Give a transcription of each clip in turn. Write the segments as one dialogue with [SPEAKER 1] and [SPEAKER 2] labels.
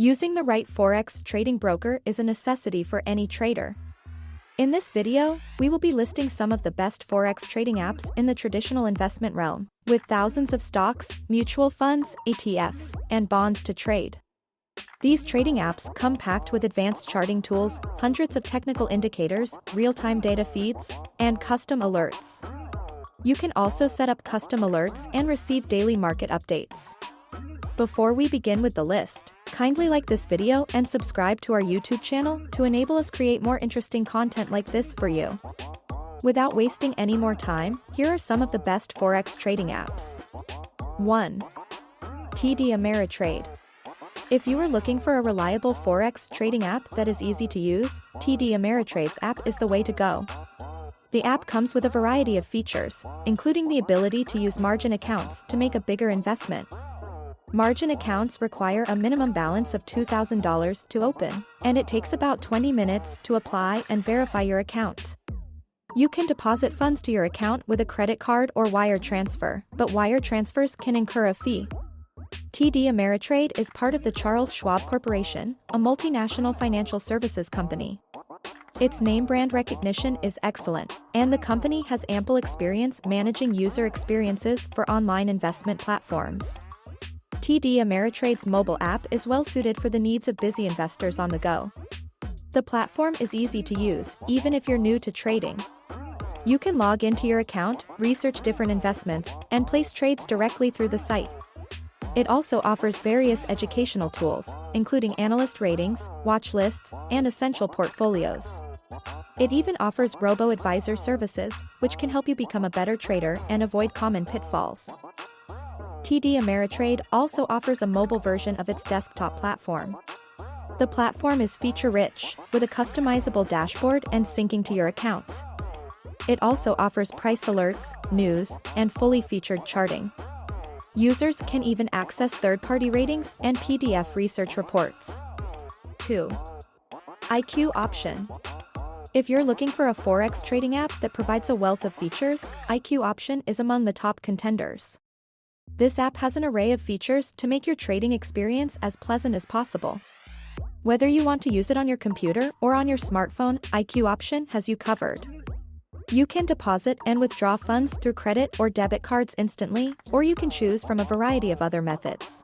[SPEAKER 1] Using the right Forex trading broker is a necessity for any trader. In this video, we will be listing some of the best Forex trading apps in the traditional investment realm, with thousands of stocks, mutual funds, ETFs, and bonds to trade. These trading apps come packed with advanced charting tools, hundreds of technical indicators, real-time data feeds, and custom alerts. You can also set up custom alerts and receive daily market updates. Before we begin with the list, kindly like this video and subscribe to our YouTube channel to enable us create more interesting content like this for you. Without wasting any more time, here are some of the best Forex trading apps. 1. TD Ameritrade. If you are looking for a reliable Forex trading app that is easy to use, TD Ameritrade's app is the way to go. The app comes with a variety of features, including the ability to use margin accounts to make a bigger investment. Margin accounts require a minimum balance of $2,000 to open, and it takes about 20 minutes to apply and verify your account. You can deposit funds to your account with a credit card or wire transfer, but wire transfers can incur a fee. TD Ameritrade is part of the Charles Schwab Corporation, a multinational financial services company. Its name brand recognition is excellent, and the company has ample experience managing user experiences for online investment platforms. TD Ameritrade's mobile app is well suited for the needs of busy investors on the go. The platform is easy to use, even if you're new to trading. You can log into your account, research different investments, and place trades directly through the site. It also offers various educational tools, including analyst ratings, watch lists, and essential portfolios. It even offers robo-advisor services, which can help you become a better trader and avoid common pitfalls. TD Ameritrade also offers a mobile version of its desktop platform. The platform is feature-rich, with a customizable dashboard and syncing to your account. It also offers price alerts, news, and fully featured charting. Users can even access third-party ratings and PDF research reports. 2. iqoption. If you're looking for a Forex trading app that provides a wealth of features, iqoption is among the top contenders. This app has an array of features to make your trading experience as pleasant as possible. Whether you want to use it on your computer or on your smartphone, iqoption has you covered. You can deposit and withdraw funds through credit or debit cards instantly, or you can choose from a variety of other methods.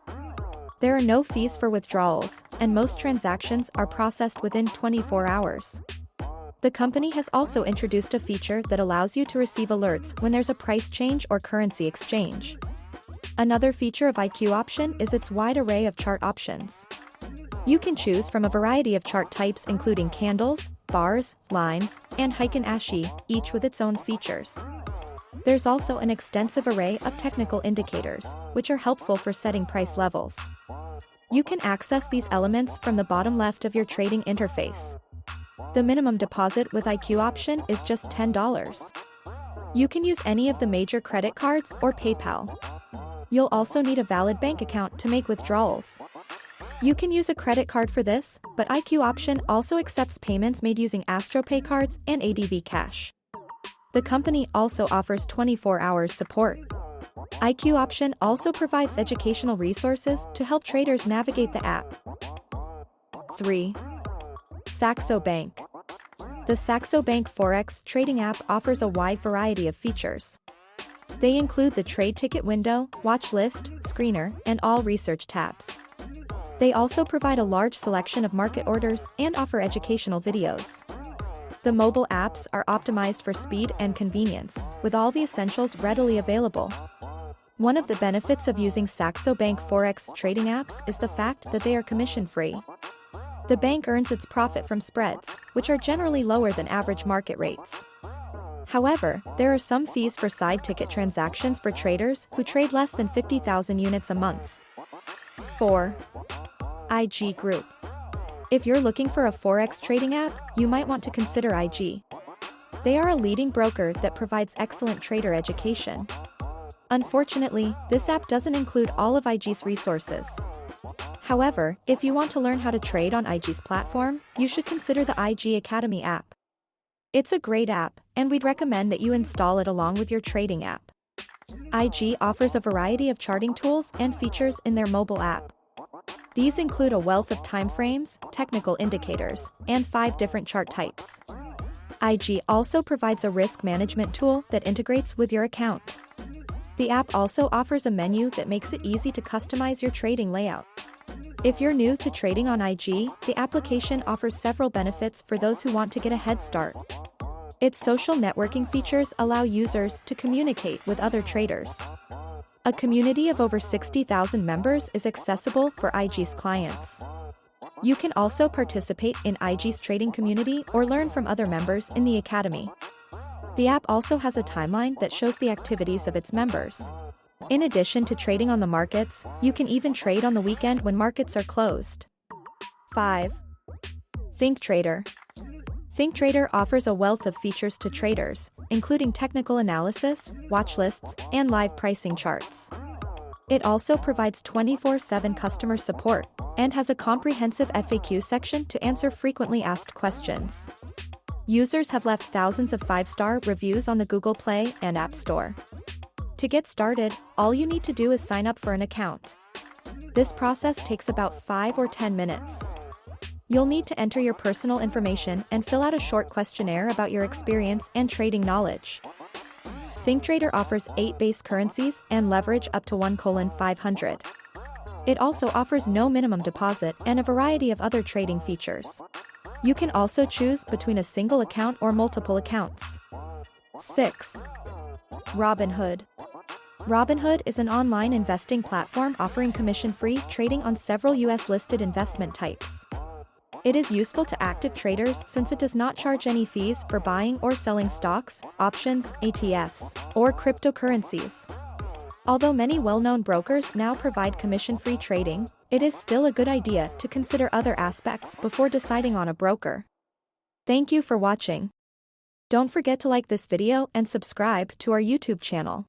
[SPEAKER 1] There are no fees for withdrawals, and most transactions are processed within 24 hours. The company has also introduced a feature that allows you to receive alerts when there's a price change or currency exchange. Another feature of iqoption is its wide array of chart options. You can choose from a variety of chart types including candles, bars, lines, and Heikin Ashi, each with its own features. There's also an extensive array of technical indicators, which are helpful for setting price levels. You can access these elements from the bottom left of your trading interface. The minimum deposit with iqoption is just $10. You can use any of the major credit cards or PayPal. You'll also need a valid bank account to make withdrawals. You can use a credit card for this, but iqoption also accepts payments made using AstroPay cards and ADV Cash. The company also offers 24-hour support. iqoption also provides educational resources to help traders navigate the app. 3. Saxo Bank. The Saxo Bank Forex trading app offers a wide variety of features. They include the trade ticket window, watch list, screener, and all research tabs. They also provide a large selection of market orders and offer educational videos. The mobile apps are optimized for speed and convenience, with all the essentials readily available. One of the benefits of using Saxo Bank Forex trading apps is the fact that they are commission-free. The bank earns its profit from spreads, which are generally lower than average market rates. However, there are some fees for side ticket transactions for traders who trade less than 50,000 units a month. 4. IG Group. If you're looking for a Forex trading app, you might want to consider IG. They are a leading broker that provides excellent trader education. Unfortunately, this app doesn't include all of IG's resources. However, if you want to learn how to trade on IG's platform, you should consider the IG Academy app. It's a great app, and we'd recommend that you install it along with your trading app. IG offers a variety of charting tools and features in their mobile app. These include a wealth of timeframes, technical indicators, and 5 different chart types. IG also provides a risk management tool that integrates with your account. The app also offers a menu that makes it easy to customize your trading layout. If you're new to trading on IG, the application offers several benefits for those who want to get a head start. Its social networking features allow users to communicate with other traders. A community of over 60,000 members is accessible for IG's clients. You can also participate in IG's trading community or learn from other members in the academy. The app also has a timeline that shows the activities of its members. In addition to trading on the markets, you can even trade on the weekend when markets are closed. 5. Thinktrader. Thinktrader offers a wealth of features to traders, including technical analysis, watch lists, and live pricing charts. It also provides 24/7 customer support and has a comprehensive FAQ section to answer frequently asked questions. Users have left thousands of 5-star reviews on the Google Play and App Store. To get started, all you need to do is sign up for an account. This process takes about 5 or 10 minutes. You'll need to enter your personal information and fill out a short questionnaire about your experience and trading knowledge. Thinktrader offers 8 base currencies and leverage up to 1:500. It also offers no minimum deposit and a variety of other trading features. You can also choose between a single account or multiple accounts. 6. Robinhood. Robinhood is an online investing platform offering commission-free trading on several US-listed investment types. It is useful to active traders since it does not charge any fees for buying or selling stocks, options, ETFs, or cryptocurrencies. Although many well-known brokers now provide commission-free trading, it is still a good idea to consider other aspects before deciding on a broker. Thank you for watching. Don't forget to like this video and subscribe to our YouTube channel.